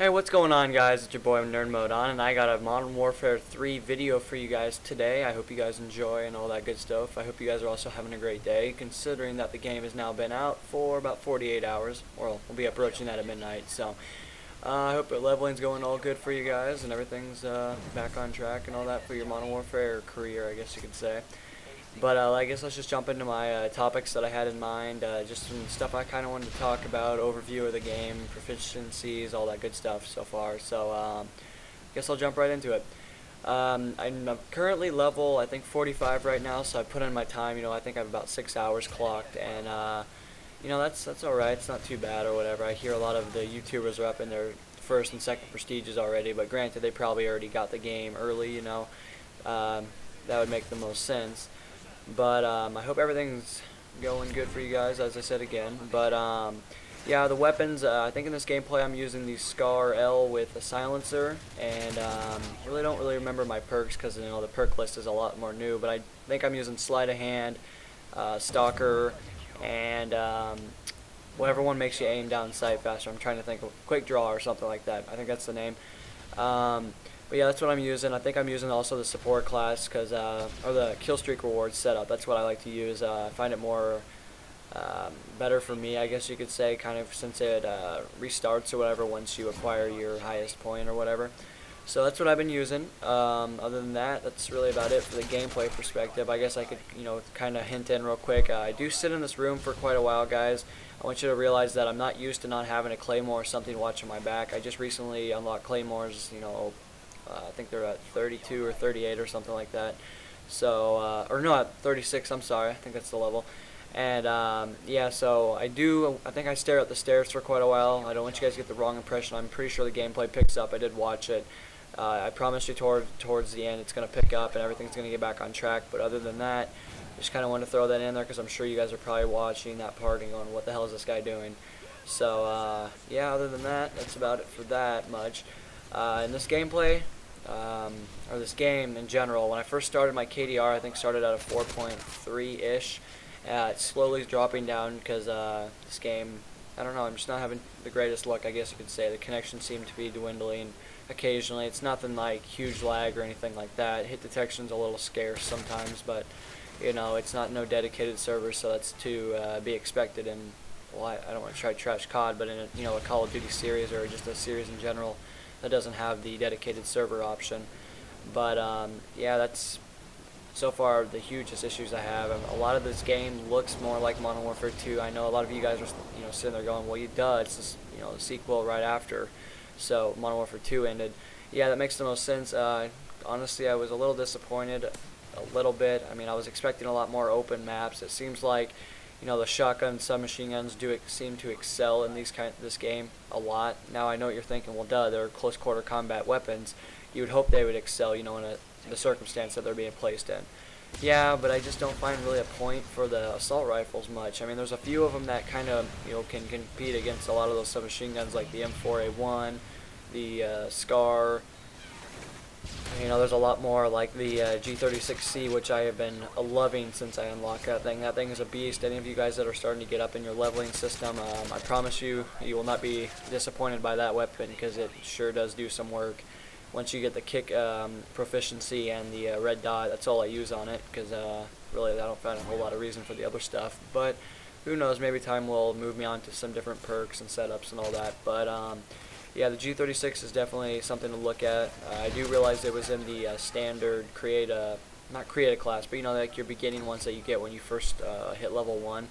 Hey, what's going on, guys? It's your boy Nerd Mode on, and I got a Modern Warfare 3 video for you guys today. I hope you guys enjoy and all that good stuff. I hope you guys are also having a great day, considering that the game has now been out for about 48 hours. Well, we'll be approaching that at midnight, so I hope the leveling's going all good for you guys, and everything's back on track and all that for your Modern Warfare career, I guess you could say. But I guess let's just jump into my topics that I had in mind. Just some stuff I kind of wanted to talk about, overview of the game, proficiencies, all that good stuff so far. So I guess I'll jump right into it. I'm currently level, I think, 45 right now, so I put in my time. I think I have about 6 hours clocked, and that's all right. It's not too bad or whatever. I hear a lot of the YouTubers are up in their first and second prestiges already, but granted, they probably already got the game early. That would make the most sense. But I hope everything's going good for you guys, as I said again. But yeah, the weapons, I think in this gameplay I'm using the Scar L with a silencer, and really don't remember my perks because the perk list is a lot more new. But I think I'm using Sleight of Hand, Stalker, and whatever one makes you aim down sight faster. I'm trying to think of Quick Draw or something like that. I think that's the name. But yeah, that's what I'm using. I think I'm using also the support class or the kill streak rewards setup. That's what I like to use. I find it more better for me, I guess you could say, kind of since it restarts or whatever once you acquire your highest point or whatever. So that's what I've been using. Other than that, that's really about it for the gameplay perspective. I guess I could, kind of hint in real quick. I do sit in this room for quite a while, guys. I want you to realize that I'm not used to not having a claymore or something watching my back. I just recently unlocked claymores, I think they're at 32 or 38 or something like that. So, or no, at 36, I'm sorry. I think that's the level. And, yeah, so I think I stare at the stairs for quite a while. I don't want you guys to get the wrong impression. I'm pretty sure the gameplay picks up. I did watch it. I promise you towards the end it's going to pick up and everything's going to get back on track. But other than that, just kind of wanted to throw that in there because I'm sure you guys are probably watching that part and going, what the hell is this guy doing? So, yeah, other than that, that's about it for that much. In this gameplay, or this game in general, when I first started my KDR, I think started at a 4.3-ish. It's slowly dropping down because this game, I don't know, I'm just not having the greatest luck, I guess you could say. The connection seemed to be dwindling occasionally. It's nothing like huge lag or anything like that. Hit detection's a little scarce sometimes, but it's not no dedicated server, so that's to be expected in, well, I don't want to try trash COD, but in a Call of Duty series or just a series in general that doesn't have the dedicated server option. But yeah, that's so far the hugest issues I have. A lot of this game looks more like Modern Warfare 2. I know a lot of you guys are sitting there going, well, it's just the sequel right after, so Modern Warfare 2 ended. Yeah, that makes the most sense. Honestly, I was a little disappointed, a little bit. I mean, I was expecting a lot more open maps. It seems like the shotgun submachine guns seem to excel in this game a lot. Now I know what you're thinking. Well, duh, they're close quarter combat weapons. You would hope they would excel, in the circumstance that they're being placed in. Yeah, but I just don't find really a point for the assault rifles much. I mean, there's a few of them that kind of can compete against a lot of those submachine guns, like the M4A1, the Scar. There's a lot more like the G36C, which I have been loving since I unlocked that thing. That thing is a beast. Any of you guys that are starting to get up in your leveling system, I promise you, you will not be disappointed by that weapon because it sure does do some work. Once you get the kick proficiency and the red dot, that's all I use on it because really I don't find a whole lot of reason for the other stuff. But who knows, maybe time will move me on to some different perks and setups and all that. But yeah, the G36 is definitely something to look at. I do realize it was in the standard not create a class, but like your beginning ones that you get when you first hit level 1.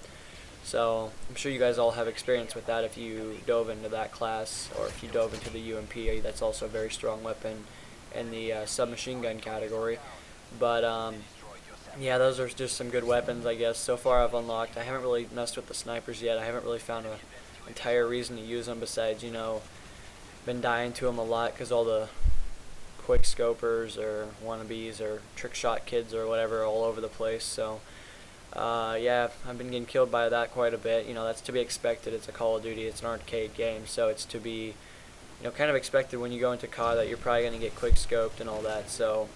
So I'm sure you guys all have experience with that if you dove into that class, or if you dove into the UMP. That's also a very strong weapon in the submachine gun category. But yeah, those are just some good weapons, I guess. So far I've unlocked. I haven't really messed with the snipers yet. I haven't really found an entire reason to use them besides, been dying to them a lot because all the quick scopers or wannabes or trick shot kids or whatever are all over the place. So yeah, I've been getting killed by that quite a bit. That's to be expected. It's a Call of Duty. It's an arcade game, so it's to be kind of expected when you go into COD that you're probably going to get quick scoped and all that. So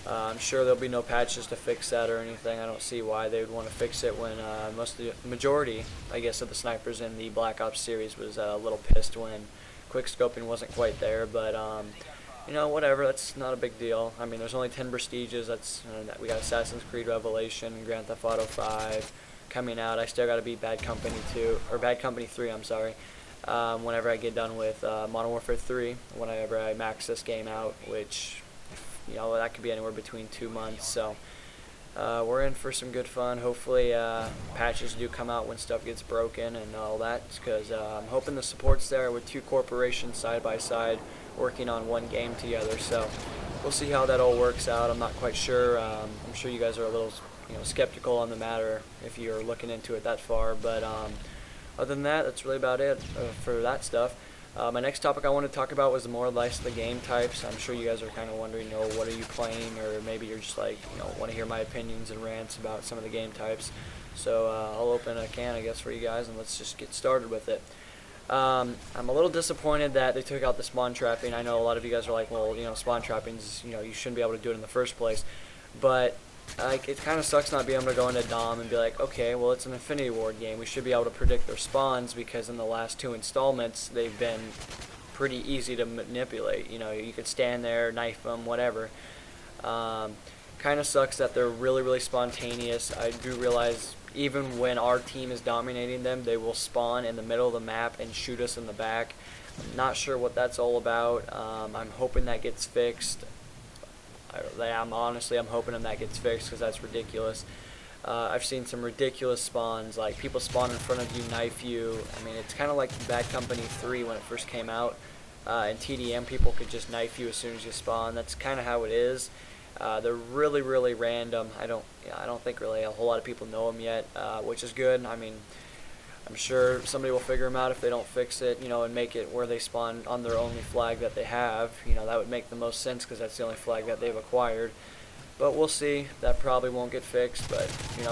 I'm sure there'll be no patches to fix that or anything. I don't see why they would want to fix it when most of the majority, I guess, of the snipers in the Black Ops series was a little pissed when quick scoping wasn't quite there, but you know, whatever. That's not a big deal. I mean, there's only 10 prestiges. That's we got Assassin's Creed Revelation, Grand Theft Auto 5 coming out. I still got to beat Bad Company 2 or Bad Company 3. I'm sorry. Whenever I get done with Modern Warfare 3, whenever I max this game out, which you know that could be anywhere between 2 months. So we're in for some good fun. Hopefully patches do come out when stuff gets broken and all that, because I'm hoping the support's there with 2 corporations side by side working on one game together. So we'll see how that all works out. I'm not quite sure. I'm sure you guys are a little skeptical on the matter if you're looking into it that far, but other than that, that's really about it for that stuff. My next topic I want to talk about was more or less the game types. I'm sure you guys are kind of wondering, what are you playing, or maybe you're just like, want to hear my opinions and rants about some of the game types. So I'll open a can, I guess, for you guys, and let's just get started with it. I'm a little disappointed that they took out the spawn trapping. I know a lot of you guys are like, well, spawn trappings, you shouldn't be able to do it in the first place, but it kind of sucks not being able to go into Dom and be like, okay, well, it's an Infinity Ward game. We should be able to predict their spawns, because in the last 2 installments, they've been pretty easy to manipulate. You could stand there, knife them, whatever. Kind of sucks that they're really, really spontaneous. I do realize even when our team is dominating them, they will spawn in the middle of the map and shoot us in the back. I'm not sure what that's all about. I'm hoping that gets fixed. I'm hoping that gets fixed, because that's ridiculous. I've seen some ridiculous spawns, like people spawn in front of you, knife you. I mean, it's kind of like Bad Company 3 when it first came out. In TDM, people could just knife you as soon as you spawn. That's kind of how it is. They're really, really random. I don't think really a whole lot of people know them yet, which is good. I mean, I'm sure somebody will figure them out if they don't fix it, and make it where they spawn on their only flag that they have. That would make the most sense, because that's the only flag that they've acquired. But we'll see. That probably won't get fixed, but,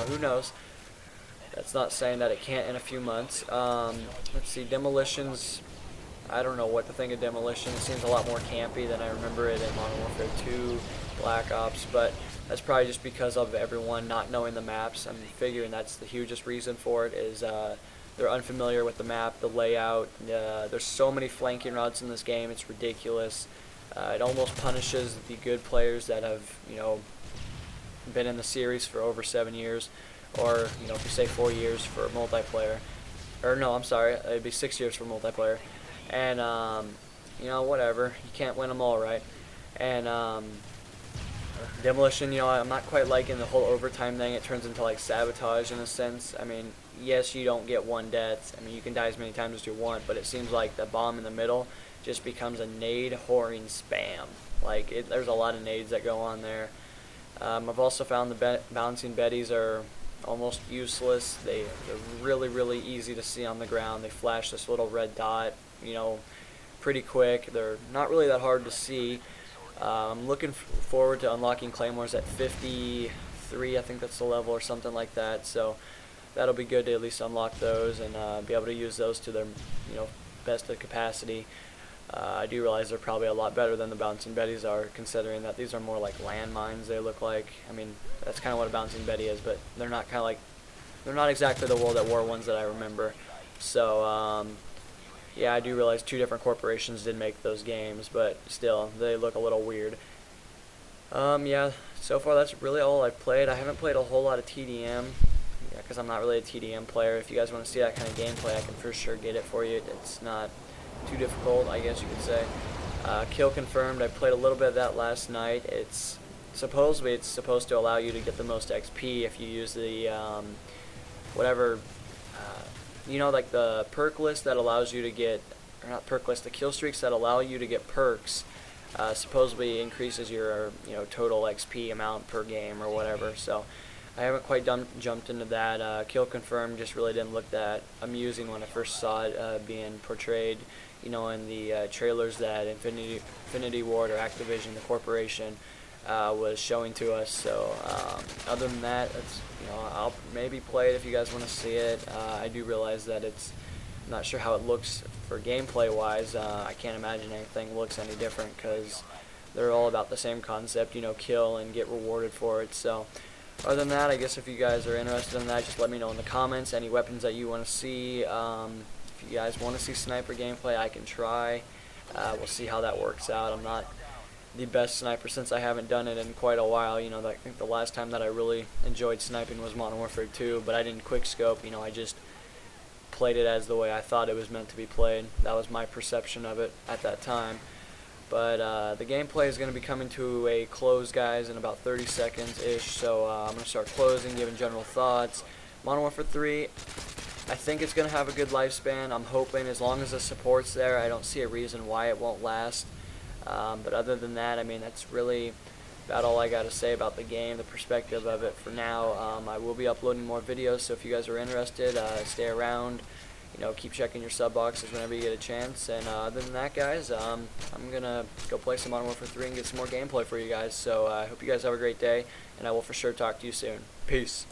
who knows. That's not saying that it can't in a few months. Let's see, Demolitions. I don't know what to think of Demolition. It seems a lot more campy than I remember it in Modern Warfare 2, Black Ops, but that's probably just because of everyone not knowing the maps. I'm figuring that's the hugest reason for it, is they're unfamiliar with the map, the layout. There's so many flanking routes in this game, it's ridiculous. It almost punishes the good players that have, been in the series for over 7 years, or, if you say 4 years for multiplayer. Or no, I'm sorry, it'd be 6 years for multiplayer. And, whatever, you can't win them all, right? And, Demolition, I'm not quite liking the whole overtime thing. It turns into like sabotage in a sense. I mean, yes, you don't get one death. I mean, you can die as many times as you want, but it seems like the bomb in the middle just becomes a nade whoring spam. Like, there's a lot of nades that go on there. I've also found the bouncing betties are almost useless. They're really, really easy to see on the ground. They flash this little red dot, pretty quick. They're not really that hard to see. I'm looking forward to unlocking Claymores at 53, I think that's the level, or something like that. So that'll be good to at least unlock those and be able to use those to their best of capacity. I do realize they're probably a lot better than the bouncing betties are, considering that these are more like landmines. They look like. I mean, that's kind of what a bouncing betty is, but they're not they're not exactly the World at War ones that I remember. So yeah, I do realize 2 different corporations did make those games, but still, they look a little weird. Yeah, so far that's really all I've played. I haven't played a whole lot of TDM, because I'm not really a TDM player. If you guys want to see that kind of gameplay, I can for sure get it for you. It's not too difficult, I guess you could say. Kill confirmed. I played a little bit of that last night. It's supposed to allow you to get the most XP if you use the whatever. Like the perk list that allows you to get, or not perk list, the kill streaks that allow you to get perks, supposedly increases your, total XP amount per game or whatever. So I haven't quite jumped into that. Kill confirmed just really didn't look that amusing when I first saw it being portrayed, in the trailers that Infinity Ward or Activision, the corporation, was showing to us. So other than that, it's, I'll maybe play it if you guys want to see it. I do realize that I'm not sure how it looks for gameplay wise. I can't imagine anything looks any different, because they're all about the same concept, kill and get rewarded for it. So other than that, I guess if you guys are interested in that, just let me know in the comments any weapons that you want to see. If you guys want to see sniper gameplay, I can try. We'll see how that works out. I'm not the best sniper since I haven't done it in quite a while. You know, I think the last time that I really enjoyed sniping was Modern Warfare 2, but I didn't quick scope. You know, I just played it as the way I thought it was meant to be played. That was my perception of it at that time. But the gameplay is going to be coming to a close, guys, in about 30 seconds-ish, so I'm going to start closing, giving general thoughts. Modern Warfare 3, I think it's going to have a good lifespan. I'm hoping as long as the support's there, I don't see a reason why it won't last. But other than that, I mean, that's really about all I got to say about the game, the perspective of it for now. I will be uploading more videos, so if you guys are interested, stay around. You know, keep checking your sub boxes whenever you get a chance. And other than that, guys, I'm going to go play some Modern Warfare 3 and get some more gameplay for you guys. So I hope you guys have a great day, and I will for sure talk to you soon. Peace.